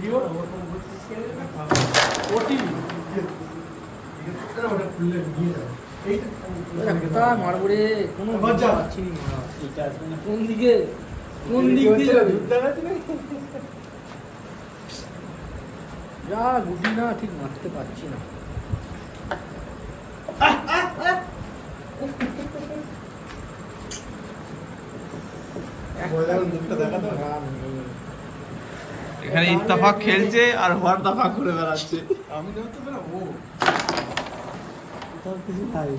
Video ওটি ওটা খুললে নিয়ে যাবে এইটা মারবো রে কোনো মজা পাচ্ছি না এইটা আসবে না কোন দিক দিয়ে যাবে যা গুটি না ঠিক মারতে পারছি না এখানে ইত্তেফাক খেলছে আর হওয়ার দাফা করে বেড়াচ্ছে। আমি না তো না ও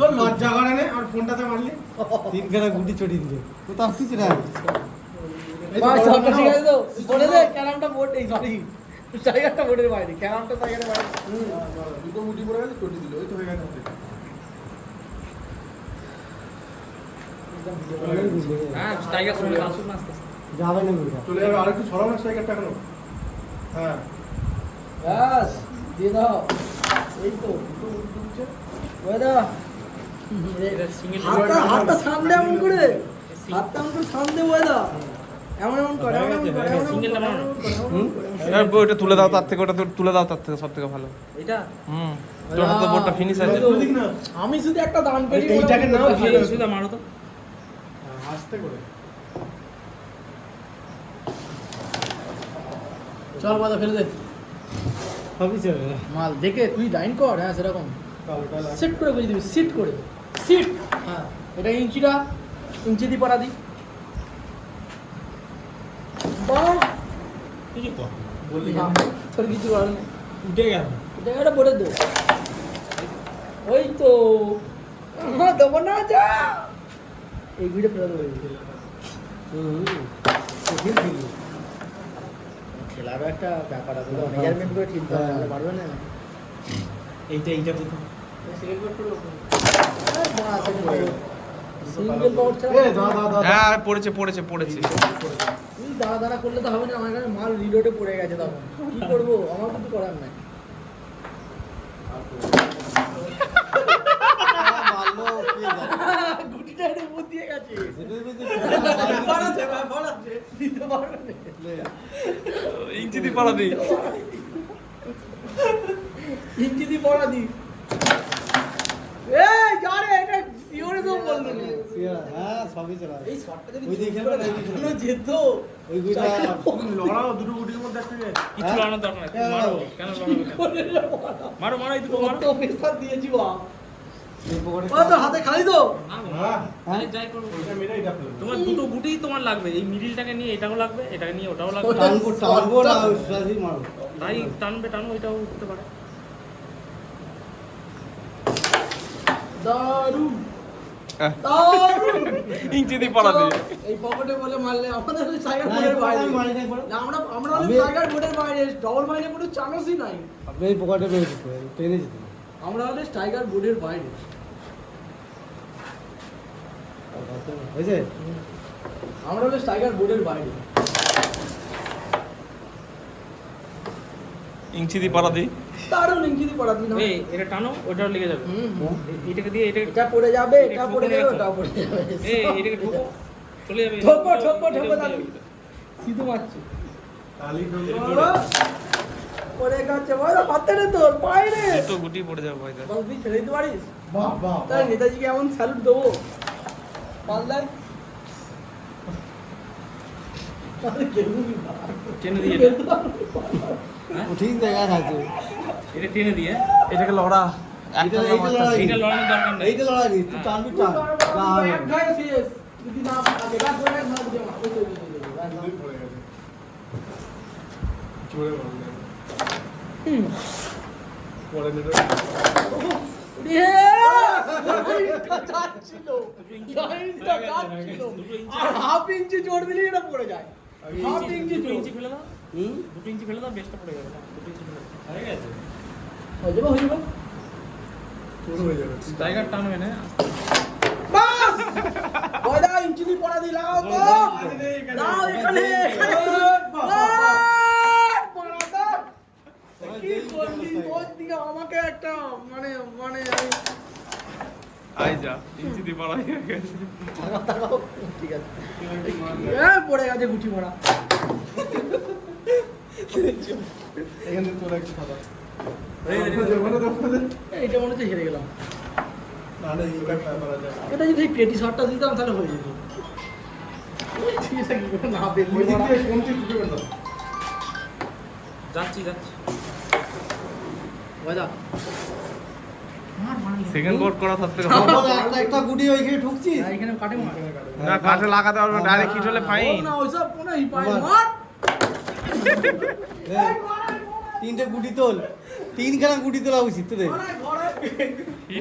তোর লজ্জা করে না আর ফোনটাতে মারলি তিনখানা গুটি চড়িয়ে দিল তো তো আসছিস না বাস সব ঠিক আছে তো বলে দে ক্যারামটা বোর্ড এই সরি জায়গাটা বোর্ডের বাইরে ক্যারামটা জায়গাটা বাইরে দুটো গুটি পড়ে গেছে চটি দিল ওই তো হয়ে গেছে হ্যাঁ টাইগার শুনে আসুন আস্তে আস্তে যাবে না গুটা চলে যাবে আর একটু ছড়াও না স্ট্রাইকারটা কেন হ্যাঁ বাস দিয়ে দাও এই তো দুটো উঠছে ওই দাও হাতটা সামনে এমন করে হাতটা এমন করে সামনে ওই দাও এমন এমন করে সিঙ্গেলটা বানানো ওটা তুলে দাও তার থেকে, ওটা তুলে দাও তার থেকে, সব থেকে ভালো এটা তোর হাতে বোর্ডটা ফিনিশ আছে। আমি শুধু একটা দান করি এইটাকে নাও শুধু মারো তো আস্তে করে চল বাদা ফেলে দে সবই চলবে মাল দেখে তুই লাইন কর হ্যাঁ সেরকম সেট করে বুঝে দিবি সিট করে সিট হ্যাঁ এটা ইঞ্চি দি পড়া দি বাহ কিছু কর বললি না তোর কিছু করার নেই উঠে গেল জায়গাটা বলে দে ওই তো দেবো না যা এই ভিডিও ফেলে দেবো খেলারও একটা ব্যাপার আছে মেজারমেন্ট করে ঠিক পারবে না এইটা প্রথম সিঙ্গেল পাওয়ার ছাড়া হ্যাঁ পড়েছে। তুই দাঁড়া করলে তো হবে না আমার কাছে মাল রিলোডে পড়ে গেছে তখন কি করবো আমার কিছু করার নাই গুটিটা এটা বুদ্ধি দিয়ে গেছে দিতে পারবে না ইঞ্চি দি পালা দি ইঞ্চি দি পড়া দি এই যারে এটা সিওরে তো বললো না হ্যাঁ সবই চলা এই শটটা যদি ওই দেখে না যেত ওই গুটা লড়াও দুটো গুটির মধ্যে একটা কিছু লাগানোর দরকার নাই, তুমি মারো কেন মারো মারো এই দুটো মারো তো পেছার দিয়েছি বা এই পকেটে ও তো হাতে খালি তো হ্যাঁ যাই করো এটা মেরেই ডাকলো তোমার দুটো গুটিই তোমার লাগবে, এই মিডিলটাকে নিয়ে এটাও লাগবে, এটাকে নিয়ে ওটাও লাগবে, টানবো না সাজি মারো তাই টানবে ওইটাও উঠতে পারে। দারুণ দারুণ ইঞ্চি দি পালা দি এই পকেটে বলে মারলে আমাদের টাইগার বোর্ডের বাইরে না আমরা টাইগার বোর্ডের বাইরে ডবল বাইরে কোনো চান্সই নাই আপনি এই পকেটে বের করতে ট্রেনে যেতে আমরা হলে টাইগার বোর্ডের বাইরে হয়েছে আমরা হলে টাইগার বোর্ডের বাইরে ইঞ্চি দি পালা দি দারুণ ইঞ্চি দিয়ে পড়া দিন এই এটা টানো ওটাও লেগে যাবে, এটাকে দিয়ে এটা পড়ে যাবে এটা পড়ে যাবে ওটা পড়ে যাবে এই এটাকে ঠোকো চলে যাবে, ঠোকো দাদু সিধু মারছে তালি পড়ে গেছে বড় হাতে রে তোর বাইরে তো গুটি পড়ে যাবে ভাই। বল তুই ছেড়ে দিতে পারিস বাহ বাহ তাই নেতাজিকে এমন স্যালুট দেবো পাল্লায় টেনে দিয়ে ঠিক জায়গা আছে এটা টেনে দিয়ে এটাকে লড়া, এইটা লড়াই এইটা লড়ানোর দরকার নেই, এইটা লড়াই নি তুই টানবি টান না হবে এক ঘায়ে শেষ যদি না আগে রাত ধরে না বুঝে না ওই পড়ে গেছে জোরে বললে পরে নেবে হাফ ইঞ্চি জোর দিলে এটা পড়ে যায় হাফ ইঞ্চি দুটো ইঞ্চি ফেলে দাও, দুটো ইঞ্চি ফেলে দাও, বেশটা পড়ে যাবে, দুটো ইঞ্চি ফেলে দাও, হয়ে গেছে, হয়ে যাবে পুরো হয়ে যাবে টাইগার টানবে না বাস ওইটা ইঞ্চি দিয়ে পড়া দি লাগাও তো লাও এখানে কি করলি তোর দিকে আমাকে একটা মানে আই যা ইঞ্চি দি পালা হয়ে গেছে, ঠিক আছে পড়ে গেছে গুটি পড়া এখান থেকে তোরা একটু খাতা এইটা মনে হচ্ছে হেরে গেলাম। না না এই ব্যাপার করা যায় এটা যদি পেটি শটটা দিতাম তাহলে হয়ে যেত। ঠিক আছে কি করে না বের ওই দিক থেকে কোন দিক ঢুকে বেরো যাচ্ছি ওইদা সেকেন্ড কোড করা থাকতে একটা একটা গুটি ওইখানে ঢুকছিস এখানে কাটে মার। না কাঠে লাগাতে পারবে ডাইরেক্ট হিট হলে ফাইন না ওইসব কোনো পায় মার। মার। তিনটে গুটি তোল তিনখানা গুটি তোলা উচিত তোদের ঘরে